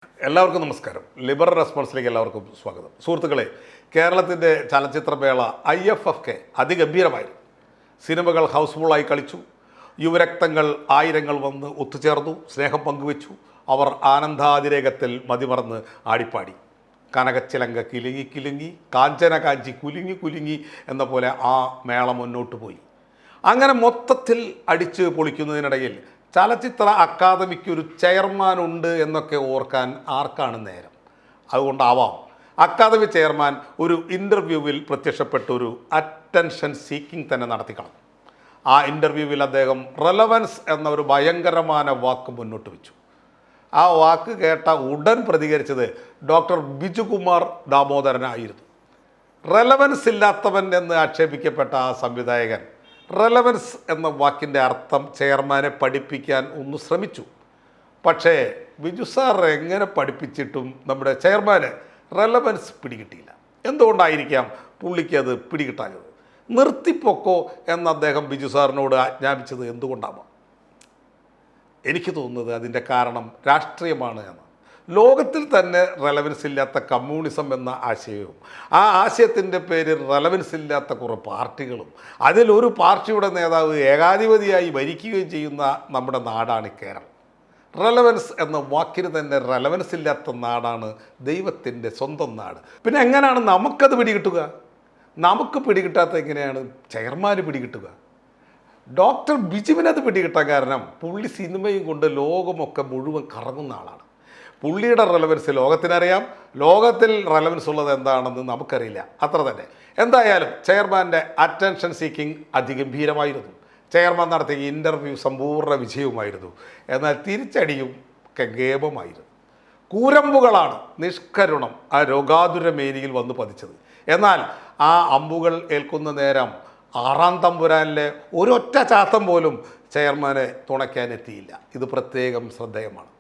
എല്ലാവർക്കും നമസ്കാരം. ലിബറൽ റെസ്പോൺസിലേക്ക് എല്ലാവർക്കും സ്വാഗതം. സുഹൃത്തുക്കളെ, കേരളത്തിൻ്റെ ചലച്ചിത്രമേള IFFK അതിഗംഭീരമായിരുന്നു. സിനിമകൾ ഹൗസ്ഫുള്ളായി കളിച്ചു. യുവരക്തങ്ങൾ ആയിരങ്ങൾ വന്ന് ഒത്തുചേർന്നു, സ്നേഹം പങ്കുവെച്ചു. അവർ ആനന്ദാതിരേകത്തിൽ മതിമറന്ന് ആടിപ്പാടി. കനകച്ചിലങ്ക കിലുങ്ങി കിലുങ്ങി, കാഞ്ചന കാഞ്ചി കുലുങ്ങി കുലുങ്ങി എന്ന പോലെ ആ മേള മുന്നോട്ട് പോയി. അങ്ങനെ മൊത്തത്തിൽ അടിച്ച് പൊളിക്കുന്നതിനിടയിൽ ചലച്ചിത്ര അക്കാദമിക്കൊരു ചെയർമാൻ ഉണ്ട് എന്നൊക്കെ ഓർക്കാൻ ആർക്കാണ് നേരം? അതുകൊണ്ടാവാം അക്കാദമി ചെയർമാൻ ഒരു ഇൻ്റർവ്യൂവിൽ പ്രത്യക്ഷപ്പെട്ട ഒരു അറ്റൻഷൻ സീക്കിംഗ് തന്നെ നടത്തിക്കണം. ആ ഇൻ്റർവ്യൂവിൽ അദ്ദേഹം റെലവൻസ് എന്ന ഒരു ഭയങ്കരമായ വാക്ക് മുന്നോട്ട് വെച്ചു. ആ വാക്ക് കേട്ട ഉടൻ പ്രതികരിച്ചത് ഡോക്ടർ ബിജുകുമാർ ദാമോദരനായിരുന്നു. റെലവൻസ് ഇല്ലാത്തവൻ എന്ന് ആക്ഷേപിക്കപ്പെട്ട ആ സംവിധായകൻ റെലവൻസ് എന്ന വാക്കിൻ്റെ അർത്ഥം ചെയർമാനെ പഠിപ്പിക്കാൻ ഒന്ന് ശ്രമിച്ചു. പക്ഷേ ബിജു സാർ എങ്ങനെ പഠിപ്പിച്ചിട്ടും നമ്മുടെ ചെയർമാന് റെലവൻസ് പിടികിട്ടിയില്ല. എന്തുകൊണ്ടായിരിക്കാം പുള്ളിക്ക് അത് പിടികിട്ടാഞ്ഞത്? നിർത്തിപ്പൊക്കോ എന്ന് അദ്ദേഹം ബിജു സാറിനോട് ആജ്ഞാപിച്ചത് എന്തുകൊണ്ടാവാം? എനിക്ക് തോന്നുന്നത് അതിൻ്റെ കാരണം രാഷ്ട്രീയമാണ് എന്ന്. ലോകത്തിൽ തന്നെ റെലവൻസ് ഇല്ലാത്ത കമ്മ്യൂണിസം എന്ന ആശയവും ആ ആശയത്തിൻ്റെ പേരിൽ റെലവൻസ് ഇല്ലാത്ത കുറേ പാർട്ടികളും അതിലൊരു പാർട്ടിയുടെ നേതാവ് ഏകാധിപതിയായി ഭരിക്കുകയും ചെയ്യുന്ന നമ്മുടെ നാടാണ് കേരളം. റെലവൻസ് എന്ന വാക്കിന് തന്നെ റെലവൻസ് ഇല്ലാത്ത നാടാണ് ദൈവത്തിൻ്റെ സ്വന്തം നാട്. പിന്നെ എങ്ങനെയാണ് നമുക്കത് പിടികിട്ടുക? നമുക്ക് പിടികിട്ടാത്ത എങ്ങനെയാണ് ചെയർമാന് പിടികിട്ടുക? ഡോക്ടർ ബിജുവിനത് പിടികിട്ടാൻ കാരണം പുള്ളി സിനിമയും കൊണ്ട് ലോകമൊക്കെ മുഴുവൻ കറങ്ങുന്ന ആളാണ്. പുള്ളിയുടെ റെലവൻസ് ലോകത്തിനറിയാം. ലോകത്തിൽ റെലവൻസ് ഉള്ളത് എന്താണെന്ന് നമുക്കറിയില്ല, അത്ര തന്നെ. എന്തായാലും ചെയർമാൻ്റെ അറ്റൻഷൻ സീക്കിംഗ് അതിഗംഭീരമായിരുന്നു. ചെയർമാൻ നടത്തിയ ഇൻ്റർവ്യൂ സമ്പൂർണ്ണ വിജയവുമായിരുന്നു. എന്നാൽ തിരിച്ചടിയും ഗേമമായിരുന്നു. കൂരമ്പുകളാണ് നിഷ്കരുണം ആ രോഗാതുര മേനിയിൽ വന്ന് പതിച്ചത്. എന്നാൽ ആ അമ്പുകൾ ഏൽക്കുന്ന നേരം ആറാം തമ്പുരാനിലെ ഒരൊറ്റ ചാത്തം പോലും ചെയർമാനെ തുണയ്ക്കാനെത്തിയില്ല. ഇത് പ്രത്യേകം ശ്രദ്ധേയമാണ്.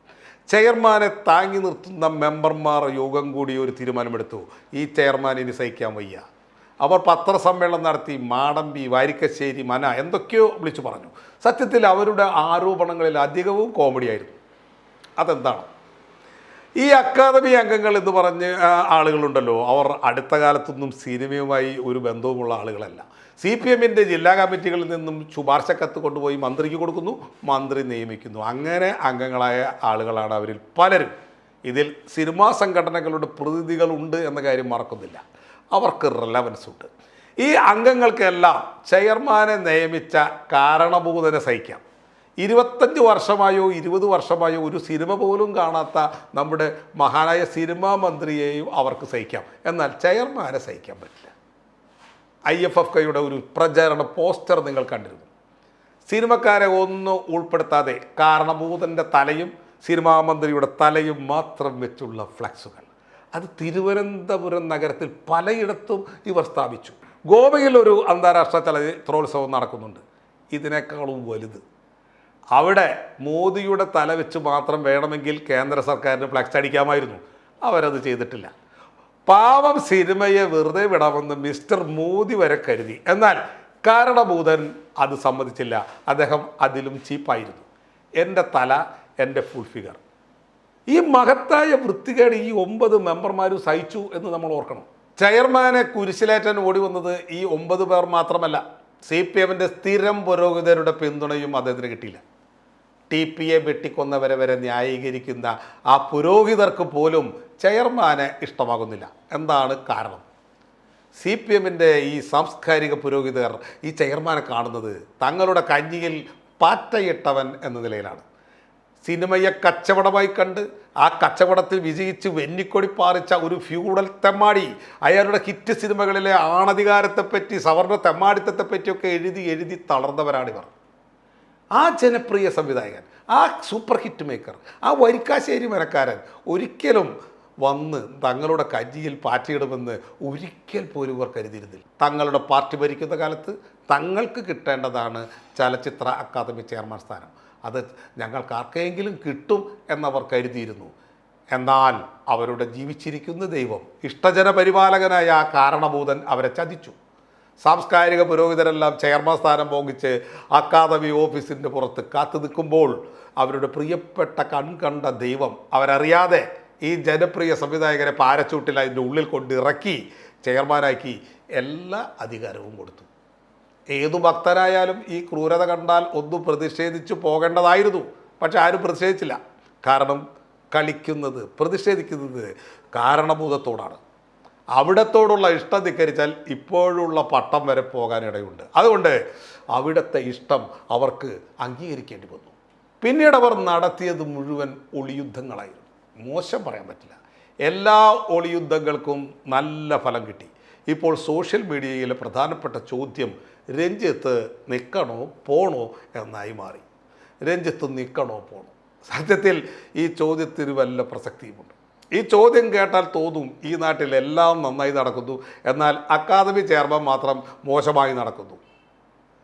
ചെയർമാനെ താങ്ങി നിർത്തുന്ന മെമ്പർമാർ യോഗം കൂടി ഒരു തീരുമാനമെടുത്തു. ഈ ചെയർമാൻ ഇനി സഹിക്കാൻ വയ്യ. അവർ പത്രസമ്മേളനം നടത്തി മാടമ്പി, വാരിക്കശ്ശേരി, മന എന്തൊക്കെയോ വിളിച്ചു പറഞ്ഞു. സത്യത്തിൽ അവരുടെ ആരോപണങ്ങളിൽ അധികവും കോമഡിയായിരുന്നു. അതെന്താണ്? ഈ അക്കാദമി അംഗങ്ങൾ എന്ന് പറഞ്ഞ് ആളുകളുണ്ടല്ലോ, അവർ അടുത്ത കാലത്തൊന്നും സിനിമയുമായി ഒരു ബന്ധവുമുള്ള ആളുകളല്ല. CPMൻ്റെ ജില്ലാ കമ്മിറ്റികളിൽ നിന്നും ശുപാർശ കത്ത് കൊണ്ടുപോയി മന്ത്രിക്ക് കൊടുക്കുന്നു, മന്ത്രി നിയമിക്കുന്നു. അങ്ങനെ അംഗങ്ങളായ ആളുകളാണ് അവരിൽ പലരും. ഇതിൽ സിനിമാ സംഘടനകളുടെ പ്രതിനിധികളുണ്ട് എന്ന കാര്യം മറക്കുന്നില്ല. അവർക്ക് റെലവൻസ് ഉണ്ട്. ഈ അംഗങ്ങൾക്കെല്ലാം ചെയർമാനെ നിയമിച്ച കാരണഭൂതനെ സഹിക്കാം. 25 വർഷമായോ 20 വർഷമായോ ഒരു സിനിമ പോലും കാണാത്ത നമ്മുടെ മഹാനായ സിനിമാ മന്ത്രിയെയും അവർക്ക് സഹിക്കാം. എന്നാൽ ചെയർമാനെ സഹിക്കാൻ പറ്റില്ല. IFFKയുടെ ഒരു പ്രചാരണ പോസ്റ്റർ നിങ്ങൾ കണ്ടിരുന്നു. സിനിമക്കാരെ ഒന്നും ഉൾപ്പെടുത്താതെ കാരണഭൂതൻ്റെ തലയും സിനിമാ മന്ത്രിയുടെ തലയും മാത്രം വെച്ചുള്ള ഫ്ലക്സുകൾ. അത് തിരുവനന്തപുരം നഗരത്തിൽ പലയിടത്തും ഇവർ സ്ഥാപിച്ചു. ഗോവയിൽ ഒരു അന്താരാഷ്ട്ര ചലച്ചിത്രോത്സവം നടക്കുന്നുണ്ട്, ഇതിനേക്കാളും വലുത്. അവിടെ മോദിയുടെ തല വെച്ച് മാത്രം വേണമെങ്കിൽ കേന്ദ്ര സർക്കാരിന് ഫ്ലക്സ് അടിക്കാമായിരുന്നു. അവരത് ചെയ്തിട്ടില്ല. പാവം സിനിമയെ വെറുതെ വിടാമെന്ന് മിസ്റ്റർ മോദി വരെ കരുതി. എന്നാൽ കാരണഭൂതൻ അത് സമ്മതിച്ചില്ല. അദ്ദേഹം അതിലും ചീപ്പായിരുന്നു. എൻ്റെ തല, എൻ്റെ ഫുൾ ഫിഗർ. ഈ മഹത്തായ വൃത്തികേട് ഈ 9 മെമ്പർമാരും സഹിച്ചു എന്ന് നമ്മൾ ഓർക്കണം. ചെയർമാനെ കുരിശിലേറ്റാൻ ഓടി വന്നത് ഈ 9 പേർ മാത്രമല്ല, CPMൻ്റെ സ്ഥിരം പുരോഹിതരുടെ പിന്തുണയും അദ്ദേഹത്തിന് കിട്ടിയില്ല. TPയെ വെട്ടിക്കൊന്നവരെ വരെ ന്യായീകരിക്കുന്ന ആ പുരോഹിതർക്ക് പോലും ചെയർമാനെ ഇഷ്ടമാകുന്നില്ല. എന്താണ് കാരണം? CPMൻ്റെ ഈ സാംസ്കാരിക പുരോഹിതർ ഈ ചെയർമാനെ കാണുന്നത് തങ്ങളുടെ കഞ്ഞിയിൽ പാറ്റയിട്ടവൻ എന്ന നിലയിലാണ്. സിനിമയെ കച്ചവടമായി കണ്ട് ആ കച്ചവടത്തിൽ വിജയിച്ച് വെന്നിക്കൊടി പാറിച്ച ഒരു ഫ്യൂഡൽ തെമ്മാടി, അയാളുടെ ഹിറ്റ് സിനിമകളിലെ ആണധികാരത്തെപ്പറ്റി, സവർണ തെമ്മാടിത്തത്തെപ്പറ്റിയൊക്കെ എഴുതി തളർന്നവരാണിവർ. ആ ജനപ്രിയ സംവിധായകൻ, ആ സൂപ്പർ ഹിറ്റ് മേക്കർ, ആ വരിക്കാശ്ശേരി മനക്കാരൻ ഒരിക്കലും വന്ന് തങ്ങളുടെ കഞ്ഞിയിൽ പാറ്റിയിടുമെന്ന് ഒരിക്കൽ പോലും ഇവർ കരുതിയിരുന്നില്ല. തങ്ങളുടെ പാർട്ടി ഭരിക്കുന്ന കാലത്ത് തങ്ങൾക്ക് കിട്ടേണ്ടതാണ് ചലച്ചിത്ര അക്കാദമി ചെയർമാൻ സ്ഥാനം. അത് ഞങ്ങൾക്ക് ആർക്കെങ്കിലും കിട്ടും എന്നവർ കരുതിയിരുന്നു. എന്നാൽ അവരുടെ ജീവിച്ചിരിക്കുന്ന ദൈവം, ഇഷ്ടജന പരിപാലകനായ ആ കാരണഭൂതൻ അവരെ ചതിച്ചു. സാംസ്കാരിക പുരോഹിതരെല്ലാം ചെയർമാൻ സ്ഥാനം മോഹിച്ച് അക്കാദമി ഓഫീസിൻ്റെ പുറത്ത് കാത്തു നിൽക്കുമ്പോൾ അവരുടെ പ്രിയപ്പെട്ട കൺകണ്ട ദൈവം അവരറിയാതെ ഈ ജനപ്രിയ സംവിധായകരെ പാരച്ചൂട്ടിൽ അതിൻ്റെ ഉള്ളിൽ കൊണ്ടിറക്കി ചെയർമാനാക്കി എല്ലാ അധികാരവും കൊടുത്തു. ഏതു ഭക്തനായാലും ഈ ക്രൂരത കണ്ടാൽ ഒന്നും പ്രതിഷേധിച്ചു പോകേണ്ടതായിരുന്നു. പക്ഷെ ആരും പ്രതിഷേധിച്ചില്ല. കാരണം കളിക്കുന്നത്, പ്രതിഷേധിക്കുന്നത് കാരണഭൂതത്തോടാണ്. അവിടത്തോടുള്ള ഇഷ്ടം ധിക്കരിച്ചാൽ ഇപ്പോഴുള്ള പട്ടം വരെ പോകാനിടയുണ്ട്. അതുകൊണ്ട് അവിടുത്തെ ഇഷ്ടം അവർക്ക് അംഗീകരിക്കേണ്ടി വന്നു. പിന്നീട് അവർ നടത്തിയത് മുഴുവൻ ഒളിയുദ്ധങ്ങളായിരുന്നു. മോശം പറയാൻ പറ്റില്ല. എല്ലാ ഒളിയുദ്ധങ്ങൾക്കും നല്ല ഫലം കിട്ടി. ഇപ്പോൾ സോഷ്യൽ മീഡിയയിലെ പ്രധാനപ്പെട്ട ചോദ്യം രഞ്ജിത്ത് നിൽക്കണോ പോണോ എന്നായി മാറി. രഞ്ജിത്ത് നിൽക്കണോ പോണോ? സത്യത്തിൽ ഈ ചോദ്യത്തിന് വല്ല പ്രസക്തിയുമുണ്ട്. ഈ ചോദ്യം കേട്ടാൽ തോന്നും ഈ നാട്ടിൽ എല്ലാം നന്നായി നടക്കുന്നു, എന്നാൽ അക്കാദമി ചെയർമാൻ മാത്രം മോശമായി നടക്കുന്നു.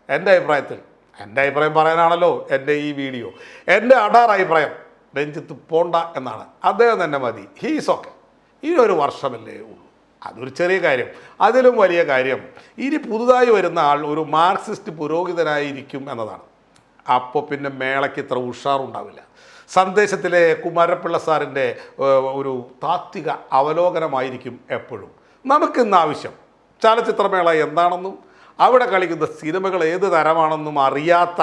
എൻ്റെ അഭിപ്രായം പറയാനാണല്ലോ എൻ്റെ ഈ വീഡിയോ. എൻ്റെ അടാർ അഭിപ്രായം രഞ്ജിത്ത് പോണ്ട എന്നാണ്. അദ്ദേഹം തന്നെ മതി, ഹീസ് ഓക്കെ. ഇനി ഒരു വർഷമല്ലേ ഉള്ളൂ, അതൊരു ചെറിയ കാര്യം. അതിലും വലിയ കാര്യം ഇനി പുതുതായി വരുന്ന ആൾ ഒരു മാർക്സിസ്റ്റ് പുരോഹിതനായിരിക്കും എന്നതാണ്. അപ്പോൾ പിന്നെ മേളയ്ക്ക് ഇത്ര ഉഷാറുണ്ടാവില്ല. സന്ദേശത്തിലെ കുമാരപ്പിള്ള സാറിൻ്റെ ഒരു താത്വിക അവലോകനമായിരിക്കും എപ്പോഴും. നമുക്കിന്ന് ആവശ്യം ചലച്ചിത്രമേള എന്താണെന്നും അവിടെ കളിക്കുന്ന സിനിമകൾ ഏത് തരമാണെന്നും അറിയാത്ത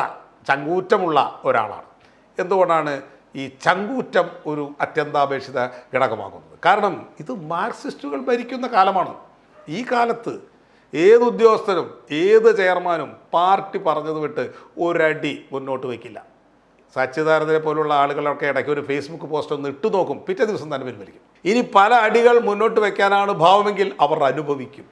ചങ്കൂറ്റമുള്ള ഒരാളാണ്. എന്തുകൊണ്ടാണ് ഈ ചങ്കൂറ്റം ഒരു അത്യന്താപേക്ഷിത ഘടകമാകുന്നത്? കാരണം ഇത് മാർക്സിസ്റ്റുകൾ ഭരിക്കുന്ന കാലമാണ്. ഈ കാലത്ത് ഏത് ഉദ്യോഗസ്ഥനും ഏത് ചെയർമാനും പാർട്ടി പറഞ്ഞത് വിട്ട് ഒരടി മുന്നോട്ട് വയ്ക്കില്ല. സച്ചിദാനന്ദനെ പോലുള്ള ആളുകളൊക്കെ ഇടയ്ക്ക് ഒരു ഫേസ്ബുക്ക് പോസ്റ്റ് ഒന്ന് ഇട്ടു നോക്കും, പിറ്റേ ദിവസം തന്നെ പിൻവലിക്കും. ഇനി പല അടികൾ മുന്നോട്ട് വയ്ക്കാനാണ് ഭാവമെങ്കിൽ അവർ അനുഭവിക്കും.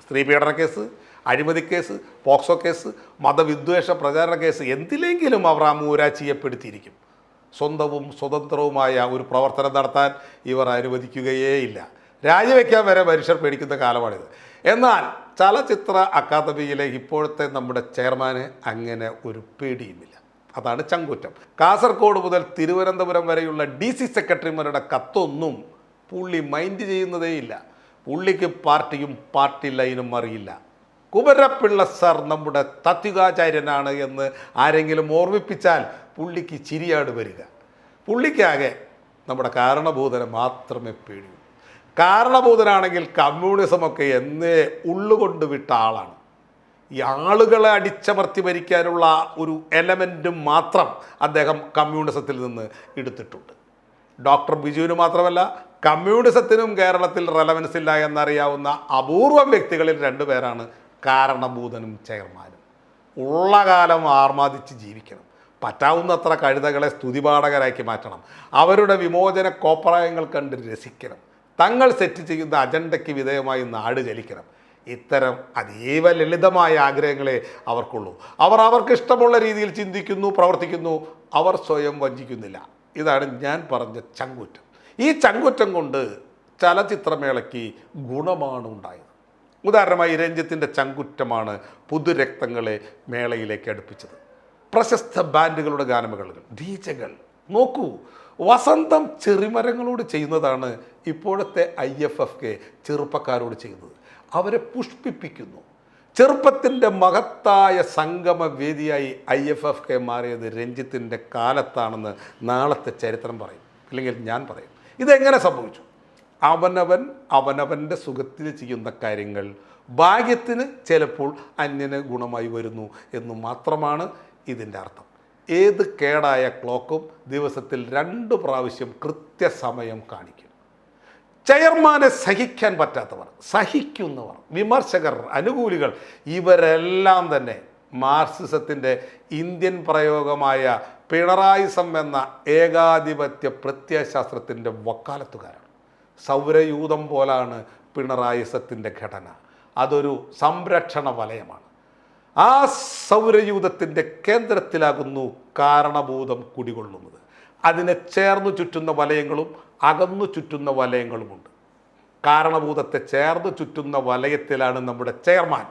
സ്ത്രീ പീഡന കേസ്, അഴിമതി കേസ്, പോക്സോ കേസ്, മതവിദ്വേഷ പ്രചാരണ കേസ്, എന്തിലെങ്കിലും അവർ ആ മൂരാച്ചിയെപ്പെടുത്തിയിരിക്കും. സ്വന്തവും സ്വതന്ത്രവുമായ ഒരു പ്രവർത്തനം നടത്താൻ ഇവർ അനുവദിക്കുകയേയില്ല. രാജിവെക്കാൻ വരെ മനുഷ്യർ പേടിക്കുന്ന കാലമാണിത്. എന്നാൽ ചലച്ചിത്ര അക്കാദമിയിലെ ഇപ്പോഴത്തെ നമ്മുടെ ചെയർമാന് അങ്ങനെ ഒരു പേടിയുമില്ല. അതാണ് ചങ്കൂറ്റം. കാസർഗോഡ് മുതൽ തിരുവനന്തപുരം വരെയുള്ള DC സെക്രട്ടറിമാരുടെ കത്തൊന്നും പുള്ളി മൈൻഡ് ചെയ്യുന്നതേയില്ല. പുള്ളിക്ക് പാർട്ടിയും പാർട്ടി ലൈനും അറിയില്ല. കുമരപ്പിള്ള സാർ നമ്മുടെ തത്വികാചാര്യനാണ് എന്ന് ആരെങ്കിലും ഓർമ്മിപ്പിച്ചാൽ പുള്ളിക്ക് ചിരിയാണ് വരിക. പുള്ളിക്കാകെ നമ്മുടെ കാരണഭൂതനെ മാത്രമേ പേടിയൂ. കാരണഭൂതനാണെങ്കിൽ കമ്മ്യൂണിസമൊക്കെ എന്നേ ഉള്ളുകൊണ്ട് വിട്ട ആളാണ്. ഈ ആളുകളെ അടിച്ചമർത്തി ഭരിക്കാനുള്ള ഒരു എലമെൻറ്റും മാത്രം അദ്ദേഹം കമ്മ്യൂണിസത്തിൽ നിന്ന് എടുത്തിട്ടുണ്ട്. ഡോക്ടർ ബിജുവിന് മാത്രമല്ല, കമ്മ്യൂണിസത്തിനും കേരളത്തിൽ റെലവൻസ് ഇല്ല എന്നറിയാവുന്ന അപൂർവം വ്യക്തികളിൽ 2 പേരാണ് കാരണഭൂതനും ചെയർമാനും. ഉള്ള കാലം ആർമാദിച്ച് ജീവിക്കണം. പറ്റാവുന്നത്ര കഴുതകളെ സ്തുതിപാഠകരാക്കി മാറ്റണം. അവരുടെ വിമോചന കോപ്രായങ്ങൾ കണ്ട് രസിക്കണം. തങ്ങൾ സെറ്റ് ചെയ്യുന്ന അജണ്ടയ്ക്ക് വിധേയമായി നാട് ചലിക്കണം. ഇത്തരം അതീവ ലളിതമായ ആഗ്രഹങ്ങളെ അവർക്കുള്ളൂ. അവർക്ക് ഇഷ്ടമുള്ള രീതിയിൽ ചിന്തിക്കുന്നു, പ്രവർത്തിക്കുന്നു. അവർ സ്വയം വഞ്ചിക്കുന്നില്ല. ഇതാണ് ഞാൻ പറഞ്ഞ ചങ്കൂറ്റം. ഈ ചങ്കൂറ്റം കൊണ്ട് ചലച്ചിത്രമേളയ്ക്ക് ഗുണമാണ് ഉണ്ടായത്. ഉദാഹരണമായി രഞ്ജിത്തിൻ്റെ ചങ്കുറ്റമാണ് പുതുരക്തങ്ങളെ മേളയിലേക്ക് അടുപ്പിച്ചത്. പ്രശസ്ത ബാൻഡുകളുടെ ഗാനമേളകൾ, ഡീജകൾ നോക്കൂ. വസന്തം ചെറിമരങ്ങളോട് ചെയ്യുന്നതാണ് ഇപ്പോഴത്തെ IFFK ചെറുപ്പക്കാരോട് ചെയ്യുന്നത്. അവരെ പുഷ്പിപ്പിക്കുന്നു. ചെറുപ്പത്തിൻ്റെ മഹത്തായ സംഗമവേദിയായി IFFK മാറിയത് രഞ്ജിത്തിൻ്റെ കാലത്താണെന്ന് നാളത്തെ ചരിത്രം പറയും, അല്ലെങ്കിൽ ഞാൻ പറയും. ഇതെങ്ങനെ സംഭവിച്ചു? അവനവൻ്റെ സുഖത്തിൽ ചെയ്യുന്ന കാര്യങ്ങൾ ഭാഗ്യത്തിന് ചിലപ്പോൾ അന്യന് ഗുണമായി വരുന്നു എന്ന് മാത്രമാണ് ഇതിൻ്റെ അർത്ഥം. ഏത് കേടായ ക്ലോക്കും ദിവസത്തിൽ 2 പ്രാവശ്യം കൃത്യസമയം കാണിക്കും. ചെയർമാനെ സഹിക്കാൻ പറ്റാത്തവർ, സഹിക്കുന്നവർ, വിമർശകർ, അനുകൂലികൾ ഇവരെല്ലാം തന്നെ മാർക്സിസത്തിൻ്റെ ഇന്ത്യൻ പ്രയോഗമായ പിണറായിസം എന്ന ഏകാധിപത്യ പ്രത്യയശാസ്ത്രത്തിൻ്റെ വക്കാലത്തുകാരാണ്. സൗരയൂഥം പോലാണ് പിണറായിസത്തിൻ്റെ ഘടന. അതൊരു സംരക്ഷണ വലയമാണ്. ആ സൗരയൂഥത്തിൻ്റെ കേന്ദ്രത്തിലാകുന്നു കാരണഭൂതം കുടികൊള്ളുന്നത്. അതിനെ ചേർന്നു ചുറ്റുന്ന വലയങ്ങളും അകന്നു ചുറ്റുന്ന വലയങ്ങളുമുണ്ട്. കാരണഭൂതത്തെ ചേർന്ന് ചുറ്റുന്ന വലയത്തിലാണ് നമ്മുടെ ചെയർമാൻ.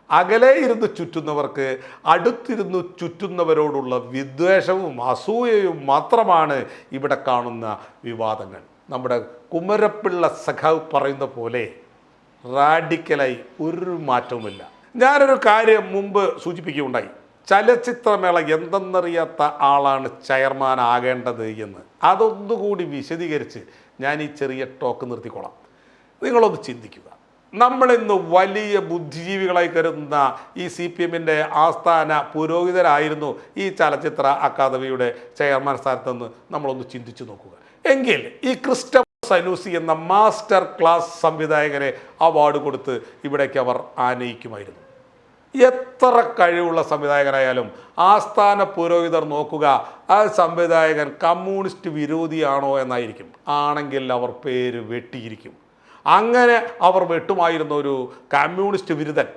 അകലെ ഇരുന്ന് ചുറ്റുന്നവർക്ക് അടുത്തിരുന്ന് ചുറ്റുന്നവരോടുള്ള വിദ്വേഷവും അസൂയയും മാത്രമാണ് ഇവിടെ കാണുന്ന വിവാദങ്ങൾ. നമ്മുടെ കുമരപ്പിള്ള സഖാവ് പറയുന്ന പോലെ റാഡിക്കലായി ഒരു മാറ്റവുമില്ല. ഞാനൊരു കാര്യം മുമ്പ് സൂചിപ്പിക്കുകയുണ്ടായി. ചലച്ചിത്രമേള എന്തെന്നറിയാത്ത ആളാണ് ചെയർമാൻ ആകേണ്ടത് എന്ന് അതൊന്നുകൂടി വിശദീകരിച്ച് ഞാൻ ഈ ചെറിയ ടോക്ക് നിർത്തിക്കോളാം. നിങ്ങളൊന്ന് ചിന്തിക്കുക. നമ്മളിന്ന് വലിയ ബുദ്ധിജീവികളായി കരുതുന്ന ഈ CPM-ൻ്റെ ആസ്ഥാന പുരോഹിതരായിരുന്നു ഈ ചലച്ചിത്ര അക്കാദമിയുടെ ചെയർമാൻ സ്ഥാനത്തെന്ന് നമ്മളൊന്ന് ചിന്തിച്ചു നോക്കുക. എങ്കിൽ ഈ ക്രിസ്റ്റഫർ സനൂസി എന്ന മാസ്റ്റർ ക്ലാസ് സംവിധായകനെ അവാർഡ് കൊടുത്ത് ഇവിടേക്ക് അവർ ആനയിക്കുമായിരുന്നു. എത്ര കഴിവുള്ള സംവിധായകനായാലും ആസ്ഥാന പുരോഹിതർ നോക്കുക, ആ സംവിധായകൻ കമ്മ്യൂണിസ്റ്റ് വിരോധിയാണോ എന്നായിരിക്കും. ആണെങ്കിൽ അവർ പേര് വെട്ടിയിരിക്കും. അങ്ങനെ അവർ വെട്ടുമായിരുന്ന ഒരു കമ്മ്യൂണിസ്റ്റ് വിരുദ്ധൻ,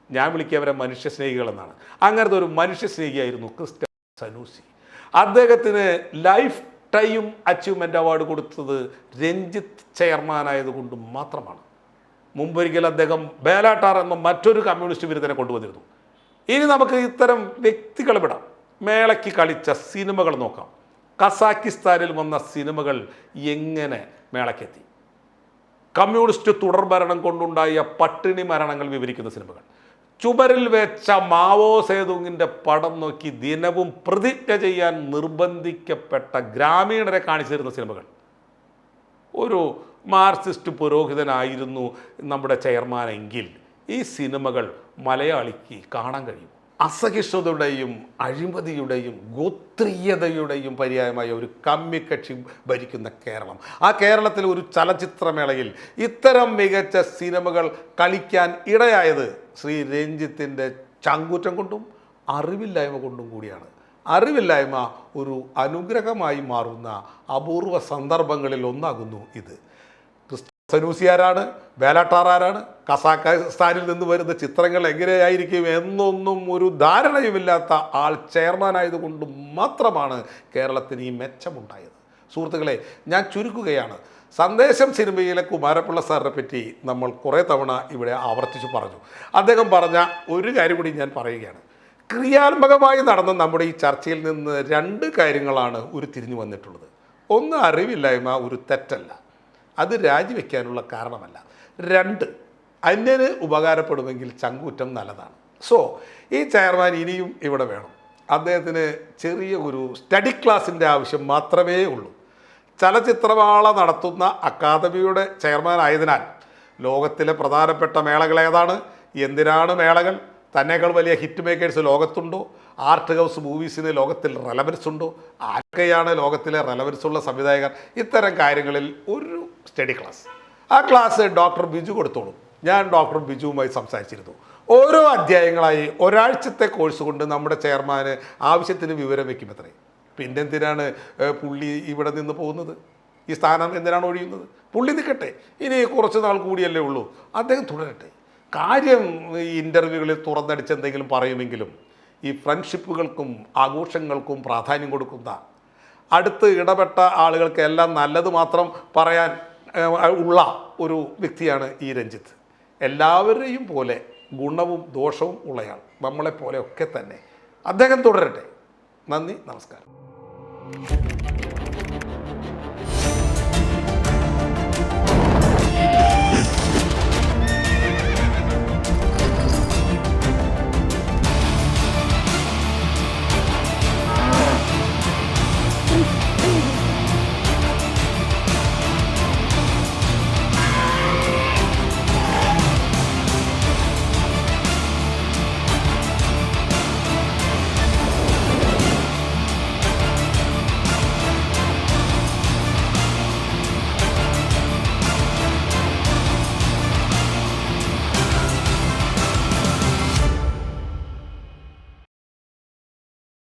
ഞാൻ വിളിക്കിയവരെ മനുഷ്യസ്നേഹികൾ എന്നാണ്, അങ്ങനത്തെ ഒരു മനുഷ്യസ്നേഹിയായിരുന്നു ക്രിസ്റ്റഫർ സനൂസി. അദ്ദേഹത്തിന് ലൈഫ് ടൈം അച്ചീവ്മെൻ്റ് അവാർഡ് കൊടുത്തത് രഞ്ജിത്ത് ചെയർമാനായതുകൊണ്ട് മാത്രമാണ്. മുമ്പൊരിക്കൽ അദ്ദേഹം ബേലാട്ടാർ എന്ന മറ്റൊരു കമ്മ്യൂണിസ്റ്റ് വിരുദ്ധനെ കൊണ്ടുവന്നിരുന്നു. ഇനി നമുക്ക് ഇത്തരം വ്യക്തികളെ വിടാം. മേളയ്ക്ക് കളിച്ച സിനിമകൾ നോക്കാം. കസാക്കിസ്ഥാനിൽ വന്ന സിനിമകൾ എങ്ങനെ മേളയ്ക്കെത്തി? കമ്മ്യൂണിസ്റ്റ് തുടർഭരണം കൊണ്ടുണ്ടായ പട്ടിണി മരണങ്ങൾ വിവരിക്കുന്ന സിനിമകൾ, ചുമരിൽ വെച്ച മാവോ സേതുങ്ങിൻ്റെ പടം നോക്കി ദിനവും പ്രതിജ്ഞ ചെയ്യാൻ നിർബന്ധിക്കപ്പെട്ട ഗ്രാമീണരെ കാണിച്ചിരുന്ന സിനിമകൾ. ഒരു മാർക്സിസ്റ്റ് പുരോഹിതനായിരുന്നു നമ്മുടെ ചെയർമാനെങ്കിൽ ഈ സിനിമകൾ മലയാളിക്ക് കാണാൻ കഴിയും. അസഹിഷ്ണുതയുടെയും അഴിമതിയുടെയും ഗോത്രീയതയുടെയും പര്യായമായ ഒരു കമ്മിക്കക്ഷി ഭരിക്കുന്ന കേരളം, ആ കേരളത്തിൽ ഒരു ചലച്ചിത്രമേളയിൽ ഇത്തരം മികച്ച സിനിമകൾ കളിക്കാൻ ഇടയായത് ശ്രീ രഞ്ജിത്തിൻ്റെ ചങ്കൂറ്റം കൊണ്ടും അറിവില്ലായ്മ കൊണ്ടും കൂടിയാണ്. അറിവില്ലായ്മ ഒരു അനുഗ്രഹമായി മാറുന്ന അപൂർവ സന്ദർഭങ്ങളിൽ ഒന്നാകുന്നു ഇത്. സനൂസി ആരാണ്, ബേലാട്ടാർ ആരാണ്, കസാഖിസ്ഥാനിൽ നിന്ന് വരുന്ന ചിത്രങ്ങൾ എങ്ങനെയായിരിക്കും എന്നൊന്നും ഒരു ധാരണയുമില്ലാത്ത ആൾ ചെയർമാനായതുകൊണ്ട് മാത്രമാണ് കേരളത്തിന് ഈ മെച്ചമുണ്ടായത്. സുഹൃത്തുക്കളെ, ഞാൻ ചുരുക്കുകയാണ്. സന്ദേശം സിനിമയിലെ കുമാരപിള്ള സാറിനെ പറ്റി നമ്മൾ കുറേ തവണ ഇവിടെ ആവർത്തിച്ചു പറഞ്ഞു. അദ്ദേഹം പറഞ്ഞ ഒരു കാര്യം കൂടി ഞാൻ പറയുകയാണ്. ക്രിയാത്മകമായി നടന്ന നമ്മുടെ ഈ ചർച്ചയിൽ നിന്ന് രണ്ട് കാര്യങ്ങളാണ് ഉരുത്തിരിഞ്ഞു വന്നിട്ടുള്ളത്. ഒന്ന്, അറിവില്ലായ്മ ഒരു തെറ്റല്ല, അത് രാജിവെക്കാനുള്ള കാരണമല്ല. രണ്ട്, അന്യന് ഉപകാരപ്പെടുമെങ്കിൽ ചങ്കൂറ്റം നല്ലതാണ്. സോ ഈ ചെയർമാൻ ഇനിയും ഇവിടെ വേണം. അദ്ദേഹത്തിന് ചെറിയ ഒരു സ്റ്റഡി ക്ലാസിൻ്റെ ആവശ്യം മാത്രമേ ഉള്ളൂ. ചലച്ചിത്രമേള നടത്തുന്ന അക്കാദമിയുടെ ചെയർമാൻ ആയതിനാൽ ലോകത്തിലെ പ്രധാനപ്പെട്ട മേളകൾ ഏതാണ്, എന്തിനാണ് മേളകൾ, തന്നേക്കാൾ വലിയ ഹിറ്റ് മേക്കേഴ്സ് ലോകത്തുണ്ടോ, ആർട്ട് ഹൗസ് മൂവീസിന് ലോകത്തിൽ റെലവൻസ് ഉണ്ടോ, ആരൊക്കെയാണ് ലോകത്തിലെ റെലവൻസ് ഉള്ള സംവിധായകർ, ഇത്തരം കാര്യങ്ങളിൽ ഒരു സ്റ്റഡി ക്ലാസ്. ആ ക്ലാസ് ഡോക്ടർ ബിജു കൊടുത്തോളും. ഞാൻ ഡോക്ടർ ബിജുവുമായി സംസാരിച്ചിരുന്നു. ഓരോ അധ്യായങ്ങളായി ഒരാഴ്ചത്തെ കോഴ്സ് കൊണ്ട് നമ്മുടെ ചെയർമാന് ആവശ്യത്തിന് വിവരം വയ്ക്കുമത്രേ. പിന്നെന്തിനാണ് പുള്ളി ഇവിടെ നിന്ന് പോകുന്നത്? ഈ സ്ഥാനം എന്തിനാണ് ഒഴിയുന്നത്? പുള്ളി നിൽക്കട്ടെ, ഇനി കുറച്ച് നാൾ കൂടിയല്ലേ ഉള്ളൂ, അദ്ദേഹം തുടരട്ടെ. കാര്യം ഈ ഇൻ്റർവ്യൂകളിൽ തുറന്നടിച്ച് എന്തെങ്കിലും പറയുമെങ്കിലും ഈ ഫ്രണ്ട്ഷിപ്പുകൾക്കും ആഘോഷങ്ങൾക്കും പ്രാധാന്യം കൊടുക്കുന്ന, അടുത്ത് ഇടപെട്ട ആളുകൾക്ക് എല്ലാം നല്ലത് മാത്രം പറയാൻ ഉള്ള ഒരു വ്യക്തിയാണ് ഈ രഞ്ജിത്ത്. എല്ലാവരെയും പോലെ ഗുണവും ദോഷവും ഉള്ളയാൾ, നമ്മളെപ്പോലെ ഒക്കെ തന്നെ. അദ്ദേഹം തുടരട്ടെ. നന്ദി, നമസ്കാരം.